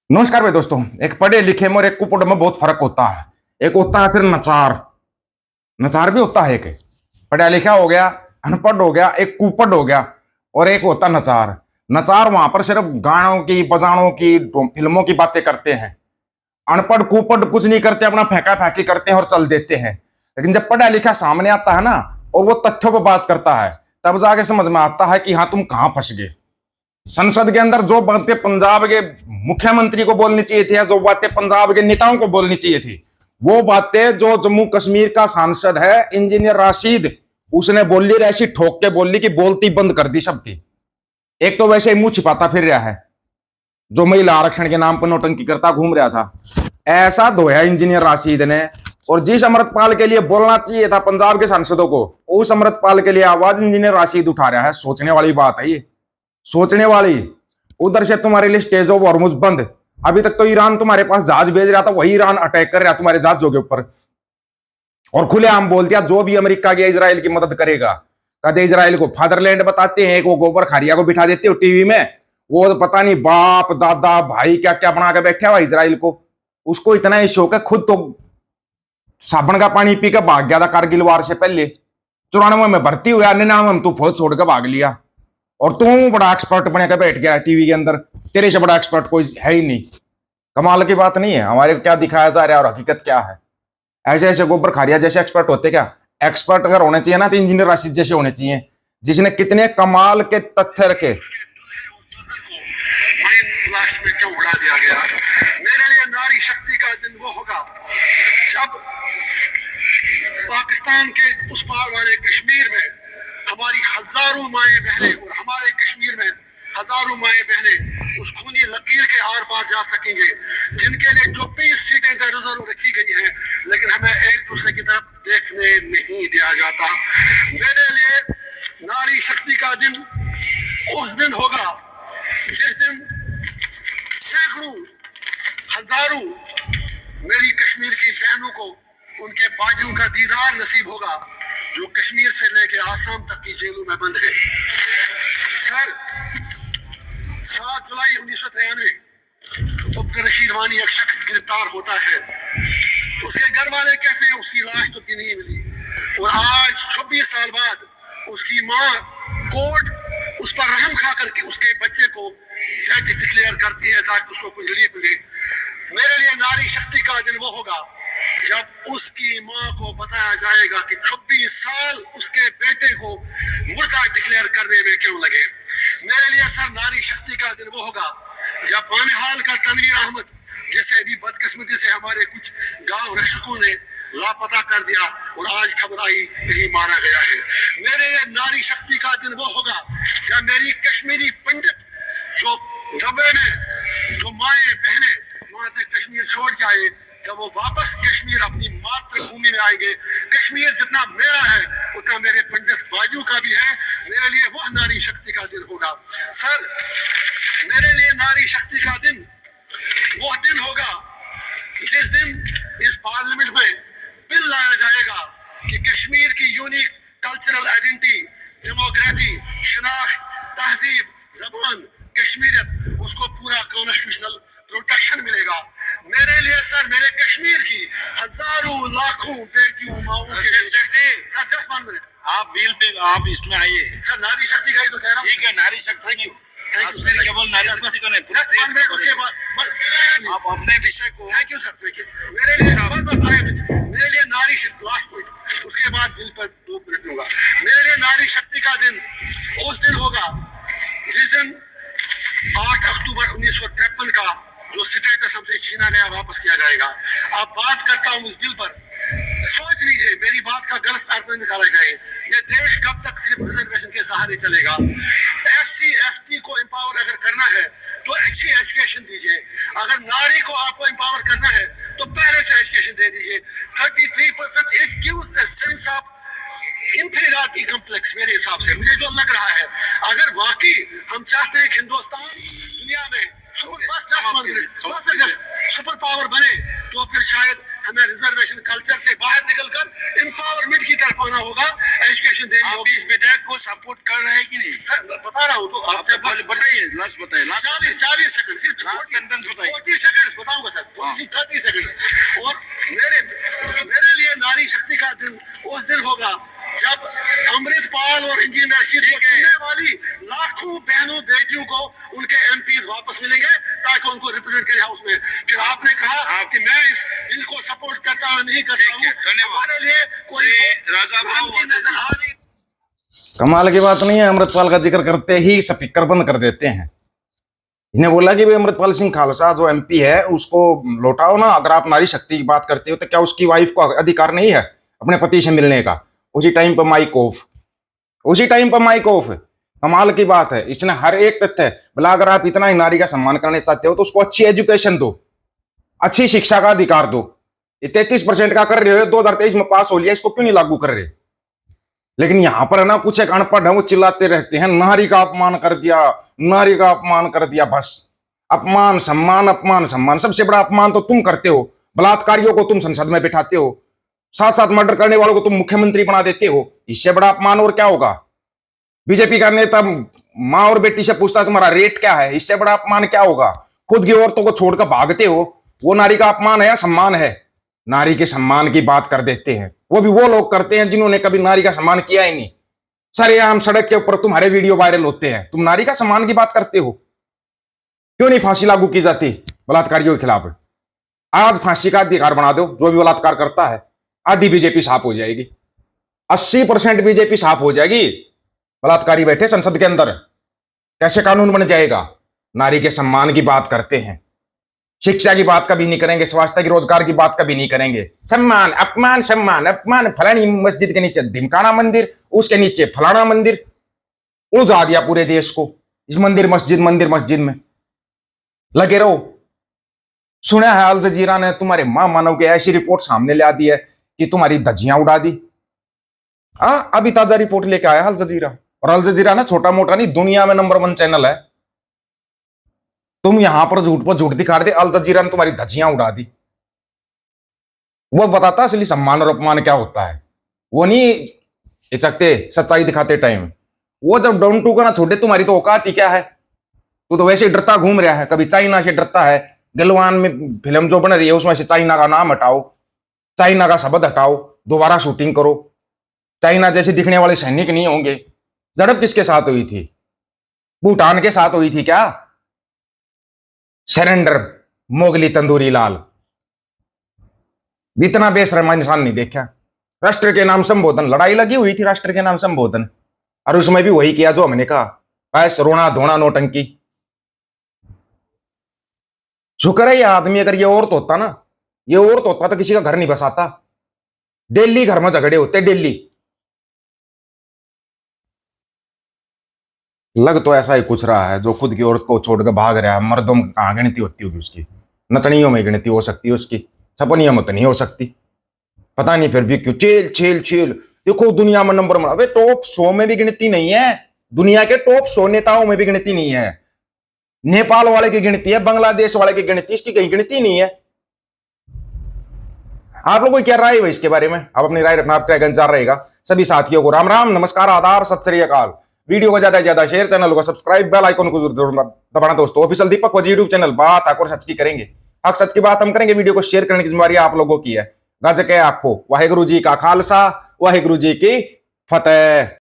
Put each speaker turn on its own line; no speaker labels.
नमस्कार भाई दोस्तों। एक पढ़े लिखे में और एक कुपड़ में बहुत फर्क होता है। एक होता है फिर नचार। नचार भी होता है। एक पढ़ा लिखा हो गया, अनपढ़ हो गया, एक कुपड़ हो गया, और एक होता नचार। नचार वहां पर सिर्फ गानों की, बजानों की, फिल्मों की बातें करते हैं। अनपढ़ कुपड़ कुछ नहीं करते, अपना फेंका फेंकी करते हैं और चल देते हैं। लेकिन जब पढ़ा लिखा सामने आता है ना, और वो तथ्यों पर बात करता है, तब जाके समझ में आता है कि हाँ, तुम कहां फंस गए। संसद के अंदर जो बातें पंजाब के मुख्यमंत्री को बोलनी चाहिए थी, या जो बातें पंजाब के नेताओं को बोलनी चाहिए थी, वो बातें जो जम्मू कश्मीर का सांसद है इंजीनियर राशिद, उसने बोली, ऐसी ठोक के बोली कि बोलती बंद कर दी सबकी। एक तो वैसे ही मुंह छिपाता फिर रहा है, जो महिला आरक्षण के नाम पर नौटंकी करता घूम रहा था, ऐसा धोया इंजीनियर राशिद ने। और जिस अमृतपाल के लिए बोलना चाहिए था पंजाब के सांसदों को, उस अमृतपाल के लिए आवाज इंजीनियर राशिद उठा रहा है। सोचने वाली बात है ये, सोचने वाली। उधर से तुम्हारे लिए स्टेज ऑफ हॉर्मुज बंद। अभी तक तो ईरान तुम्हारे पास जहाज भेज रहा था, वही ईरान अटैक कर रहा तुम्हारे जहाजों के ऊपर, और खुलेआम बोल दिया जो भी अमेरिका की इजराइल की मदद करेगा। कदे इजराइल को फादरलैंड बताते हैं, वो गोबर खारिया को बिठा देते हो टीवी में, वो तो पता नहीं बाप दादा भाई क्या क्या बना के बैठा हुआ इजराइल को। उसको इतना ही शौक है, खुद तो साबन का पानी पी के भाग गया था कारगिल वार से पहले। 94 में भर्ती हुआ, 99 में तू फौज छोड़ के भाग लिया, और तू बड़ा एक्सपर्ट बने के बैठ गया टीवी के अंदर। तेरे से बड़ा एक्सपर्ट कोई है ही नहीं। कमाल की बात नहीं है। हमारे को क्या दिखाया जा रहा है और हकीकत क्या है। ऐसे ऐसे गोबर खारिया जैसे एक्सपर्ट होते क्या? एक्सपर्ट अगर होने चाहिए ना, तो इंजीनियर राशिद जैसे होने चाहिए, जिसने कितने कमाल के तथ्य रखे।
में क्यों उड़ा दिया गया। मेरे लिए नारी शक्ति का दिन वो होगा जब पाकिस्तान के उस पार वाले कश्मीर में हमारी हजारों माएं बहनें, और हमारे कश्मीर में हजारों माएं बहनें उस खूनी लकीर के आर पार जा सकेंगे, जिनके लिए 24 सीटें रिजर्व रखी गई हैं, लेकिन हमें एक दूसरे की तरफ देखने नहीं दिया जाता। मेरे लिए नारी शक्ति का दिन उस दिन होगा जिस दिन सैकड़ों हजारों मेरी कश्मीर की बहनों को उनके बाजू का दीदार नसीब होगा, जो कश्मीर से लेकर आसाम तक की जेलों में बंद है। सर, 7 जुलाई 1993 उक्त रशीद वानी एक शख्स गिरफ्तार होता है। उसके घर वाले कहते हैं उसकी लाश तो भी नहीं मिली, और आज 26 साल बाद उसकी माँ कोर्ट उस पर रहम खा करके उसके बच्चे को डेड डिक्लेयर करती है ताकि उसको कुछ रिलीफ मिले। मेरे लिए नारी शक्ति का दिन वो होगा जब उसकी माँ को बताया जाएगा कि 26 साल उसके बेटे को मुर्दा डिक्लेयर करने में क्यों लगे। मेरे लिए सर नारी शक्ति का दिन वो होगा जब बानिहाल का तनवीर अहमद, जिसे भी बदकिस्मती से हमारे कुछ गांव रक्षकों ने लापता कर दिया और आज खबर आई कहीं मारा गया है। मेरे लिए नारी शक्ति का दिन वो होगा जब मेरी कश्मीरी पंडित जो डबे में जो माएं बहनें वहां से कश्मीर छोड़ के आए, जब वो वापस कश्मीर अपनी मातृभूमि में आएंगे। कश्मीर जितना मेरा है उतना मेरे पंडित बाजू का भी है। मेरे लिए वो नारी शक्ति का दिन होगा। सर, मेरे लिए नारी शक्ति का दिन वो दिन होगा जिस दिन इस पार्लियामेंट में बिल लाया जाएगा कि कश्मीर की यूनिक कल्चरल आइडेंटिटी, डेमोग्राफी, शनाख्त, तहजीब, जबान, कश्मीरियत, उसको पूरा कॉन्स्टिट्यूशनल प्रोटेक्शन मिलेगा। मेरे लिए सर, मेरे कश्मीर की हजारों लाखों बेटियों माओं के सर, जस्ट 1 मिनट, आप बिल पे आप इसमें आइए सर। नारी शक्ति का ही तो कह रहा हूँ। ठीक है, नारी शक्ति की केवल नारी शक्ति को नहीं, पूरे देश को। आप अपने विषय को। Thank you sir, thank you. मेरे लिए नारी शक्ति, लास्ट पॉइंट, उसके बाद बिल पर 2 मिनट लूंगा। मेरे लिए नारी शक्ति का दिन उस दिन होगा जिस दिन 8 अक्टूबर 1953 का जो स्टेटस हमसे छीना गया वापस किया जाएगा। अब बात करता हूँ उस बिल पर। सोच लीजिए, मेरी बात का गलत अर्थ में निकाला जाए, ये देश कब तक सिर्फ रिजर्वेशन के सहारे चलेगा? SC ST को एम्पावर अगर करना है तो अच्छी एजुकेशन दीजिए। अगर नारी को आपको एम्पावर करना है तो पहले से एजुकेशन दे दीजिए। 33% it gives a sense of inferiority complex. मेरे हिसाब से मुझे जो लग रहा है, अगर वाकई हम चाहते हैं कि हिंदुस्तान दुनिया में सुपर पावर बने, तो फिर शायद हमें रिजर्वेशन कल्चर से बाहर निकलकर एम्पावरमेंट की तरफ आना होगा। एजुकेशन देनी होगी। इस विधेयक को सपोर्ट कर रहे हैं कि नहीं? सर, बता रहा हूँ तो आप बताइए, लास्ट बताइए। 40 सेकंड सिर्फ सेंटेंस बताइए। 40 सेकंड्स बताऊंगा सर, 30 सेकंड्स। और मेरे लिए नारी शक्ति का दिन उस दिन होगा जब अमृतपाल और इंजीनियर रशीद को चुनने वाली लाखों बहनों बेटियों को उनके एमपीज वापस मिलेंगे ताकि उनको रिप्रेजेंट करें हाउस में। फिर आपने कहा कि मैं इस बिल को सपोर्ट करता नहीं करता हूँ, हमारे लिए कोई राजा नजर आ रही।
कमाल की बात नहीं है, अमृतपाल का जिक्र करते ही स्पीकर बंद कर देते हैं। इन्हें बोला कि भाई अमृतपाल सिंह खालसा जो एमपी है उसको लौटाओ ना। अगर आप नारी शक्ति की बात करते हो तो क्या उसकी वाइफ को अधिकार नहीं है अपने पति से मिलने का? उसी टाइम पर माइक ऑफ, उसी टाइम पर माइक ऑफ। कमाल की बात है, इसने हर एक तथ्य बोला। अगर आप इतना ही नारी का सम्मान करना चाहते हो तो उसको अच्छी एजुकेशन दो, अच्छी शिक्षा का अधिकार दो। ये 33% का कर रहे हो, 2023 में पास हो लिया, इसको क्यों नहीं लागू कर रहे? लेकिन यहां पर है ना, कुछ एक अनपढ़ है वो चिल्लाते रहते हैं नारी का अपमान कर दिया, नारी का अपमान कर दिया। बस अपमान सम्मान, अपमान सम्मान। सबसे बड़ा अपमान तो तुम करते हो, बलात्कारियों को तुम संसद में बिठाते हो, साथ साथ मर्डर करने वालों को तुम मुख्यमंत्री बना देते हो। इससे बड़ा अपमान और क्या होगा? बीजेपी का नेता माँ और बेटी से पूछता है तुम्हारा रेट क्या है, इससे बड़ा अपमान क्या होगा? खुद की औरतों को छोड़कर भागते हो, वो नारी का अपमान है या सम्मान है? नारी के सम्मान की बात कर देते हैं, वो भी वो लोग करते हैं जिन्होंने कभी नारी का सम्मान किया ही नहीं। सरेआम सड़क के ऊपर तुम्हारे वीडियो वायरल होते हैं, तुम नारी का सम्मान की बात करते हो। क्यों नहीं फांसी लागू की जाती बलात्कारियों के खिलाफ? आज फांसी का अधिकार बना दो, जो भी बलात्कार करता है, आधी बीजेपी साफ हो जाएगी, 80% बीजेपी साफ हो जाएगी। बलात्कारी बैठे संसद के अंदर, कैसे कानून बन जाएगा? नारी के सम्मान की बात करते हैं, शिक्षा की बात कभी नहीं करेंगे, स्वास्थ्य की रोजगार की बात कभी नहीं करेंगे। सम्मान अपमान, सम्मान अपमान। फलानी मस्जिद के नीचे ढिमकाना मंदिर, उसके नीचे फलाना मंदिर, उलझा दिया पूरे देश को इस मंदिर मस्जिद में लगे रहो। सुना है अल जजीरा ने तुम्हारे मां मानव की ऐसी रिपोर्ट सामने ला दी है कि तुम्हारी धज्जियां उड़ा दी। अभी ताजा रिपोर्ट लेके आया अल जजीरा, और अल जजीरा ना छोटा मोटा नहीं, दुनिया में नंबर 1 चैनल है। तुम यहां पर झूठ पर झूठ दिखा रहे थे, अल जजीरा ने तुम्हारी धज्जियां उड़ा दी। वो बताता असली सम्मान और अपमान क्या होता है, वो नहीं हिचकते सच्चाई दिखाते टाइम। वो जब डाउन टू का ना छोड़े, तुम्हारी तो औकात ही क्या है? तू तो वैसे डरता घूम रहा है, कभी चाइना से डरता है। गलवान में फिल्म जो बन रही है उसमें से चाइना का नाम हटाओ, चाइना का शब्द हटाओ, दोबारा शूटिंग करो। चाइना जैसे दिखने वाले सैनिक नहीं होंगे। झड़प किसके साथ हुई थी? भूटान के साथ हुई थी क्या? सरेंडर मोगली तंदूरी लाल, इतना बेशर्मा इंसान नहीं देखा। राष्ट्र के नाम संबोधन, लड़ाई लगी हुई थी राष्ट्र के नाम संबोधन, और उसमें भी वही किया जो हमने कहा, ऐस रोना धोना नोटंकी। शुक्र है ये आदमी, अगर ये औरत होता ना, ये औरत होता तो किसी का घर नहीं बसाता। दिल्ली घर में झगड़े होते, दिल्ली। लग तो ऐसा ही कुछ रहा है, जो खुद की औरत को छोड़कर भाग रहा है। मर्दों में कहां गिनती होती होगी उसकी? नचनियों में गिनती हो सकती है उसकी, सपनियों में तो नहीं हो सकती। पता नहीं फिर भी क्यों छेल छेल छेल। देखो दुनिया में नंबर 1, अबे टॉप 100 में भी गिनती नहीं है, दुनिया के टॉप 100 नेताओं में भी गिनती नहीं है। नेपाल वाले की गिनती है, बांग्लादेश वाले की गिनती, इसकी कहीं गिनती नहीं है। आप लोगों की क्या राय है इसके बारे में? आप अपनी राय रखना, आपका गंजार रहेगा। सभी साथियों को राम राम, नमस्कार, आदाब, सत श्री अकाल। वीडियो को ज्यादा से ज्यादा शेयर, चैनल को सब्सक्राइब, बेल आइकन को जरूर दबाना दोस्तों। ऑफिशियल दीपक वजी यूट्यूब चैनल, बात आकर सच की करेंगे, हक सच की बात हम करेंगे। वीडियो को शेयर करने की जिम्मेदारी आप लोगों की है। गज के आखो, वाहेगुरु जी का खालसा, वाहेगुरु जी की फतेह।